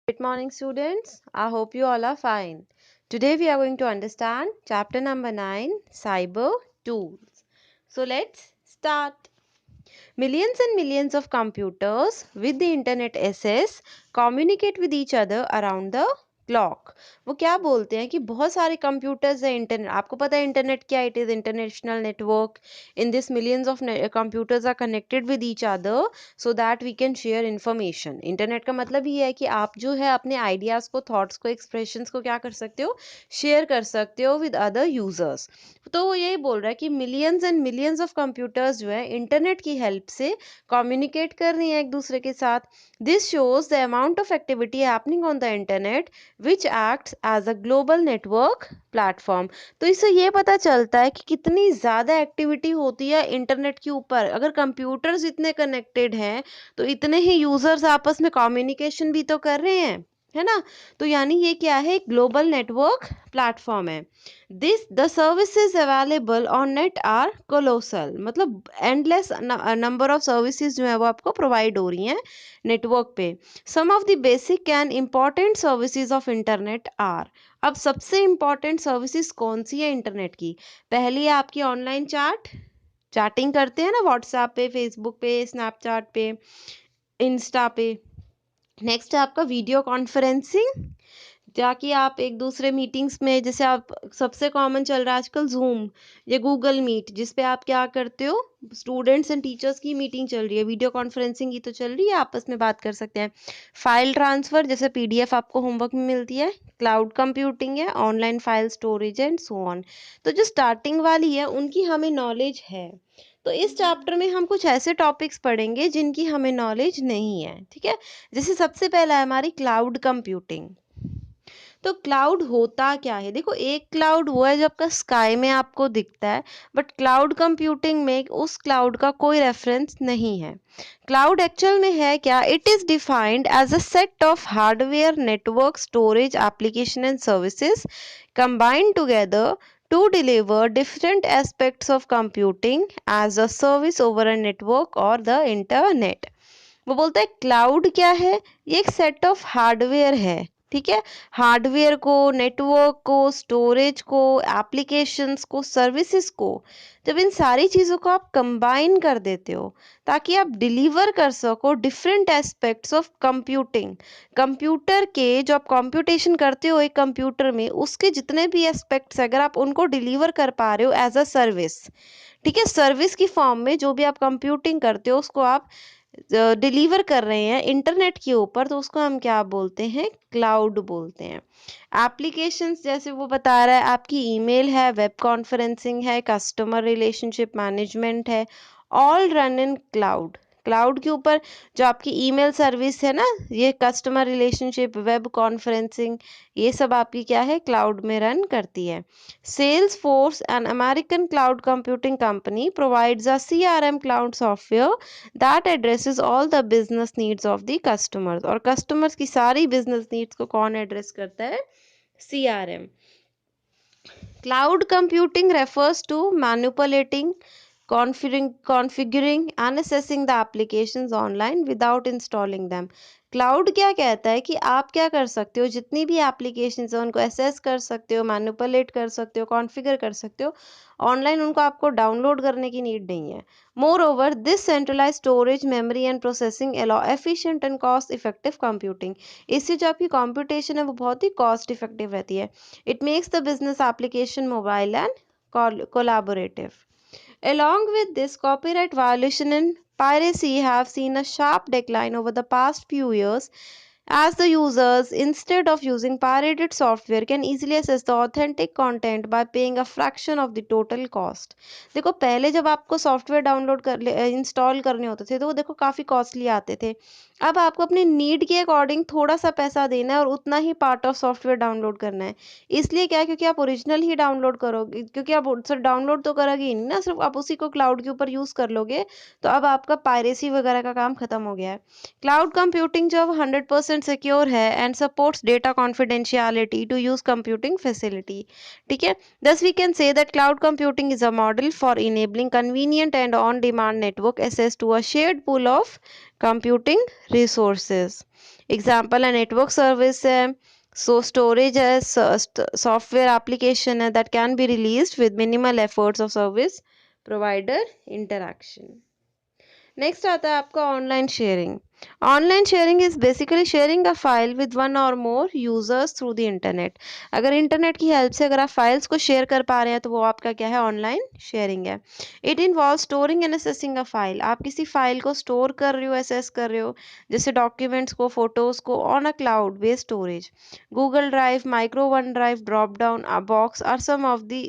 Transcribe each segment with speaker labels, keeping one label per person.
Speaker 1: Good morning, students. I hope you all are fine. Today we are going to understand chapter number 9, Cyber Tools. So let's start. Millions and millions of computers with the internet access communicate with each other around the clock. वो क्या बोलते हैं कि बहुत सारे computers हैं। Internet, आपको पता है इंटरनेट क्या, it is international network. In this millions of computers are connected with each other so that we can share information. Internet का मतलब ये है कि आप जो है अपने आइडियाज़ को, थॉट्स को, एक्सप्रेशंस को क्या कर सकते हो, शेयर कर सकते हो विद अदर यूजर्स। तो वो यही बोल रहा है कि millions and millions of computers जो है इंटरनेट की हेल्प से कम्युनिकेट कर रही हैं एक दूसरे के साथ। This shows the amount of activity happening on the internet which acts as a global network platform. तो इससे ये पता चलता है कि कितनी ज़्यादा एक्टिविटी होती है इंटरनेट के ऊपर। अगर कंप्यूटर्स इतने कनेक्टेड हैं तो इतने ही यूजर्स आपस में कम्युनिकेशन भी तो कर रहे हैं, है ना। तो यानी ये क्या है, एक ग्लोबल नेटवर्क प्लेटफॉर्म है। This the services available on net are colossal, मतलब एंडलेस नंबर ऑफ सर्विसेज जो है वो आपको प्रोवाइड हो रही हैं नेटवर्क पे। Some of the basic and important services of internet are. अब सबसे इम्पॉर्टेंट सर्विसेज कौन सी है इंटरनेट की? पहली है आपकी ऑनलाइन चैटिंग करते हैं ना, व्हाट्सएप पे, फेसबुक पे, स्नैपचैट पे, इंस्टा पे। नेक्स्ट है आपका वीडियो कॉन्फ्रेंसिंग, जाकि आप एक दूसरे मीटिंग्स में, जैसे आप सबसे कॉमन चल रहा है आजकल जूम या गूगल मीट, जिस पे आप क्या करते हो, स्टूडेंट्स एंड टीचर्स की मीटिंग चल रही है, वीडियो कॉन्फ्रेंसिंग की तो चल रही है, आपस में बात कर सकते हैं। फाइल ट्रांसफ़र, जैसे पीडीएफ आपको होमवर्क में मिलती है। क्लाउड कंप्यूटिंग है, online file storage and so on. तो जो स्टार्टिंग वाली है उनकी हमें नॉलेज है। तो इस चैप्टर में हम कुछ ऐसे टॉपिक्स पढ़ेंगे जिनकी हमें नॉलेज नहीं है, ठीक है। जैसे सबसे पहला है हमारी क्लाउड कंप्यूटिंग। तो क्लाउड होता क्या है? देखो, एक क्लाउड वो है जो आपका स्काई में आपको दिखता है, बट क्लाउड कंप्यूटिंग में उस क्लाउड का कोई रेफरेंस नहीं है। क्लाउड एक्चुअल में है क्या? It is defined as a set of hardware, network, storage, application and services combined together to deliver different aspects of computing as a service over a network or the internet। वो बोलता है cloud क्या है? ये एक set of hardware है, ठीक है। हार्डवेयर को, नेटवर्क को, स्टोरेज को, एप्लीकेशंस को, सर्विसेज को, जब इन सारी चीज़ों को आप कंबाइन कर देते हो ताकि आप डिलीवर कर सको different aspects of computing. Computer के जो आप कंप्यूटेशन करते हो एक कंप्यूटर में, उसके जितने भी एस्पेक्ट्स अगर आप उनको डिलीवर कर पा रहे हो एज अ सर्विस, ठीक है, सर्विस की फॉर्म में जो भी आप कंप्यूटिंग करते हो उसको आप डिलीवर कर रहे हैं इंटरनेट के ऊपर, तो उसको हम क्या बोलते हैं? क्लाउड बोलते हैं। एप्लीकेशंस, जैसे वो बता रहा है, आपकी ईमेल है, वेब कॉन्फ्रेंसिंग है, कस्टमर रिलेशनशिप मैनेजमेंट है, all run in cloud. Cloud के ऊपर जो आपकी ईमेल सर्विस है ना, ये कस्टमर रिलेशनशिप, वेब कॉन्फ्रेंसिंग, ये सब आपकी क्या है, क्लाउड में रन करती है। Salesforce, an American cloud computing company, provides a CRM cloud software that addresses all the business needs of the customers। और customers की सारी business needs को कौन address करता है? CRM। Cloud computing refers to manipulating, configuring and accessing the applications online without installing them। Cloud क्या कहता है कि आप क्या कर सकते हो, जितनी भी एप्लीकेशंस हैं उनको एसेस कर सकते हो, मैनिपुलेट कर सकते हो, कॉन्फ़िगर कर सकते हो ऑनलाइन, उनको आपको डाउनलोड करने की नीड नहीं है। Moreover, this centralise storage, memory and processing allow efficient and cost effective computing. इससे जो आपकी कंप्यूटेशन है वो बहुत ही कॉस्ट इफेक्टिव रहती है। It makes the business application mobile and collaborative। Along with this, copyright violation and piracy have seen a sharp decline over the past few years, as the users, instead of using pirated software, can easily access the authentic content by paying a fraction of the total cost। देखो, पहले जब आपको software download कर install करने होते थे तो वो देखो काफ़ी कॉस्टली आते थे। अब आपको अपनी नीड के अकॉर्डिंग थोड़ा सा पैसा देना है और उतना ही पार्ट ऑफ सॉफ्टवेयर डाउनलोड करना है। इसलिए क्या, क्योंकि आप ओरिजिनल ही डाउनलोड करोगे, क्योंकि आप सिर्फ डाउनलोड तो करोगे ही नहीं ना, सिर्फ आप उसी को क्लाउड के ऊपर यूज़ कर लोगे। तो अब आपका पायरेसी वगैरह का काम खत्म हो गया है। क्लाउड कंप्यूटिंग जब 100% 100% सिक्योर है and supports data confidentiality to use computing facility. ठीक है, thus we can say that cloud computing is a model for enabling convenient and on demand network access to a shared pool of computing resources। Example है network service है, so storage है, software application है that can be released with minimal efforts of service provider interaction. Next आता है आपका online sharing. Online sharing is basically sharing a file with one or more users through the internet. अगर internet की help से अगर आप files को share कर पा रहे हैं तो वो आपका क्या है, ऑनलाइन शेयरिंग है। It involve storing and assessing a file. आप किसी फाइल को स्टोर कर रहे हो, असेस कर रहे हो, जैसे डॉक्यूमेंट्स को, फोटोज को on a cloud based storage. Google drive, micro one drive, drop down box are some of the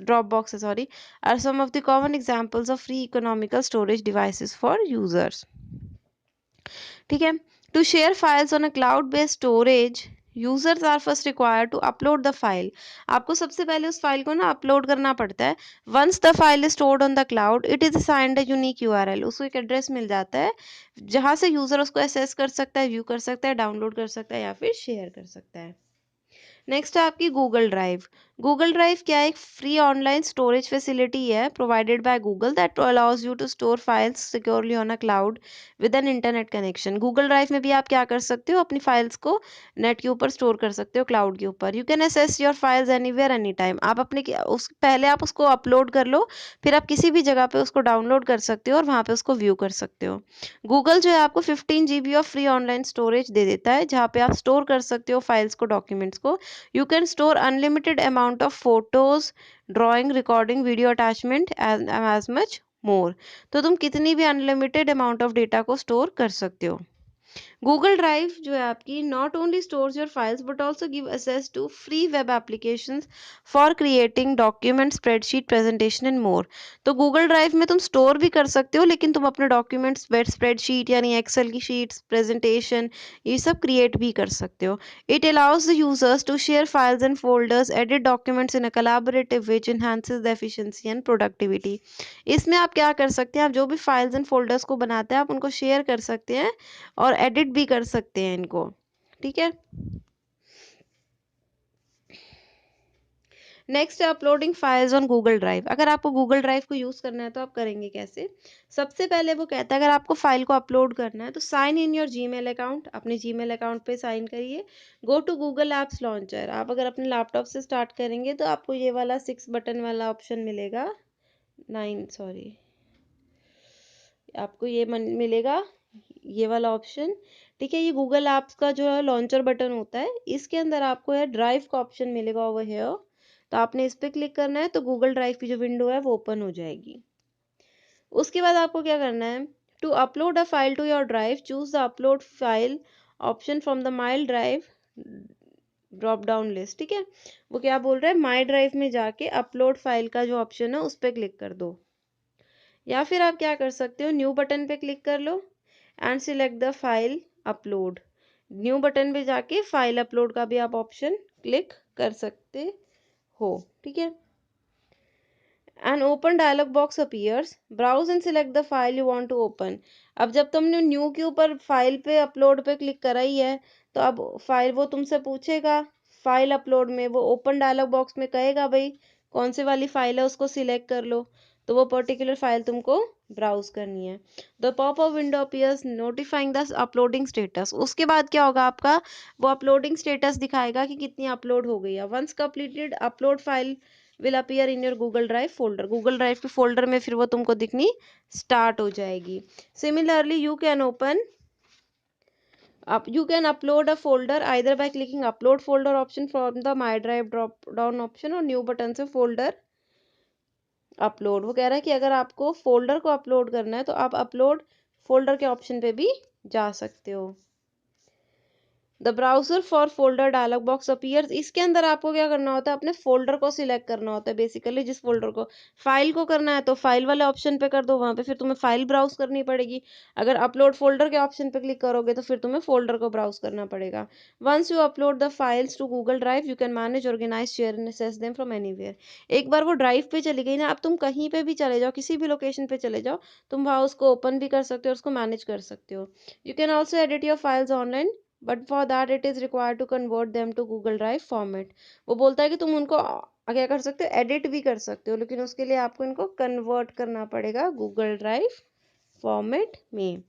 Speaker 1: drop box sorry are some of the common examples of free economical storage devices for users। ठीक है, to share files on a cloud based storage users are first required to upload the file। आपको सबसे पहले उस file को ना upload करना पड़ता है। once the file is stored on the cloud it is assigned a unique URL। उसको एक एड्रेस मिल जाता है जहां से यूजर उसको एक्सेस कर सकता है, व्यू कर सकता है, डाउनलोड कर सकता है या फिर शेयर कर सकता है। नेक्स्ट है आपकी गूगल ड्राइव। गूगल ड्राइव क्या है, एक फ्री ऑनलाइन स्टोरेज फैसिलिटी है provided by Google that allows you to store files securely on a cloud with an internet connection. Google drive में भी आप क्या कर सकते हो, अपनी फाइल्स को नेट के ऊपर स्टोर कर सकते हो, क्लाउड के ऊपर। You can access your files anywhere any time. आप अपने उस पहले आप उसको अपलोड कर लो, फिर आप किसी भी जगह पे उसको डाउनलोड कर सकते हो और वहाँ पे उसको व्यू कर सकते हो। गूगल जो है आपको 15 GB of free online storage दे देता है जहाँ पे आप स्टोर कर सकते हो फाइल्स को, डॉक्यूमेंट्स को। You can store unlimited amount of photos, drawing, recording, video attachment as much more। तो तुम कितनी भी अनलिमिटेड अमाउंट ऑफ डेटा को स्टोर कर सकते हो। गूगल ड्राइव जो है आपकी not only stores your files but also give access to free web applications for creating document, spreadsheet, presentation and more. तो गूगल ड्राइव में तुम स्टोर भी कर सकते हो लेकिन तुम अपने डॉक्यूमेंट्स, स्प्रेडशीट यानी एक्सेल की शीट्स, प्रेजेंटेशन, ये सब क्रिएट भी कर सकते हो। It allows the users to share files and folders, edit documents in a collaborative way, enhances the efficiency and productivity. इसमें आप क्या कर सकते हैं, आप जो भी फाइल्स एंड फोल्डर्स को बनाते हैं आप उनको शेयर कर सकते हैं और एडिट भी कर सकते हैं इनको। ठीक है, नेक्स्ट है uploading files on Google drive. अगर आपको गूगल ड्राइव को यूज करना है तो आप करेंगे कैसे। सबसे पहले वो कहता है अगर आपको फाइल को अपलोड करना है तो sign in your Gmail account. अपने जीमेल अकाउंट पे साइन करिए। Go to Google apps launcher. आप अगर अपने लैपटॉप से स्टार्ट करेंगे तो आपको ये वाला 6 बटन वाला ऑप्शन मिलेगा, 9 सॉरी, आपको ये मिलेगा ये वाला ऑप्शन। ठीक है, ये गूगल एप्स का जो है लॉन्चर बटन होता है। इसके अंदर आपको है ड्राइव का ऑप्शन मिलेगा ओवर हियर, तो आपने इस पर क्लिक करना है तो गूगल ड्राइव की जो विंडो है वो ओपन हो जाएगी। उसके बाद आपको क्या करना है, to upload a file to your drive choose the upload file option from the my drive drop down list. ठीक है, वो क्या बोल रहा है, माई ड्राइव में जाके अपलोड फाइल का जो ऑप्शन है उस पर क्लिक कर दो, या फिर आप क्या कर सकते हो, न्यू बटन पे क्लिक कर लो and select the file upload. New button पे जाके फाइल अपलोड का भी आप ऑप्शन क्लिक कर सकते हो। ठीक है, an open dialog box appears, browse and select the file you want to open. अब जब तुमने न्यू के ऊपर फाइल पे अपलोड पे क्लिक करा ही है तो अब फाइल वो तुमसे पूछेगा फाइल अपलोड में, वो ओपन डायलॉग बॉक्स में कहेगा भाई कौन सी वाली फाइल है उसको सिलेक्ट कर लो, तो वो पर्टिकुलर फाइल तुमको ब्राउज करनी है। The pop up window appears notifying the uploading status. उसके बाद क्या होगा आपका, वो अपलोडिंग स्टेटस दिखाएगा कि कितनी अपलोड हो गई है। Once completed upload file will appear in your Google drive folder. Google drive के फोल्डर में फिर वो तुमको दिखनी स्टार्ट हो जाएगी। Similarly you can open you can upload a folder either by clicking upload folder option from the my drive drop down option और new button से फोल्डर अपलोड। वो कह रहा है कि अगर आपको फोल्डर को अपलोड करना है तो आप अपलोड फोल्डर के ऑप्शन पे भी जा सकते हो। The browser for folder dialog box appears. इसके अंदर आपको क्या करना होता है, अपने फोल्डर को सिलेक्ट करना होता है। बेसिकली जिस फोल्डर को फाइल को करना है तो फाइल वाले ऑप्शन पे कर दो, वहां पे फिर तुम्हें फाइल ब्राउज करनी पड़ेगी। अगर अपलोड फोल्डर के ऑप्शन पे क्लिक करोगे तो फिर तुम्हें फोल्डर को ब्राउज करना पड़ेगा। Once you upload the files to Google drive you can manage, organise, share and access them from anywhere. एक बार वो ड्राइव पे चली गई ना, अब तुम कहीं पे भी चले जाओ, किसी भी लोकेशन पे चले जाओ, तुम वहां उसको ओपन भी कर सकते हो और उसको मैनेज कर सकते हो। You can also edit your files online but for that it is required to convert them to Google drive format. वो बोलता है कि तुम उनको क्या कर सकते हो, एडिट भी कर सकते हो, लेकिन उसके लिए आपको इनको कन्वर्ट करना पड़ेगा गूगल ड्राइव फॉर्मेट में।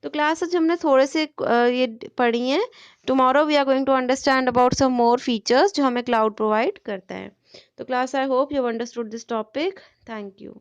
Speaker 1: तो क्लास आज हमने थोड़े से ये पढ़ी हैं। Tomorrow we are going to understand about some more features जो हमें क्लाउड प्रोवाइड करता है। तो class I hope you understood this topic. Thank you.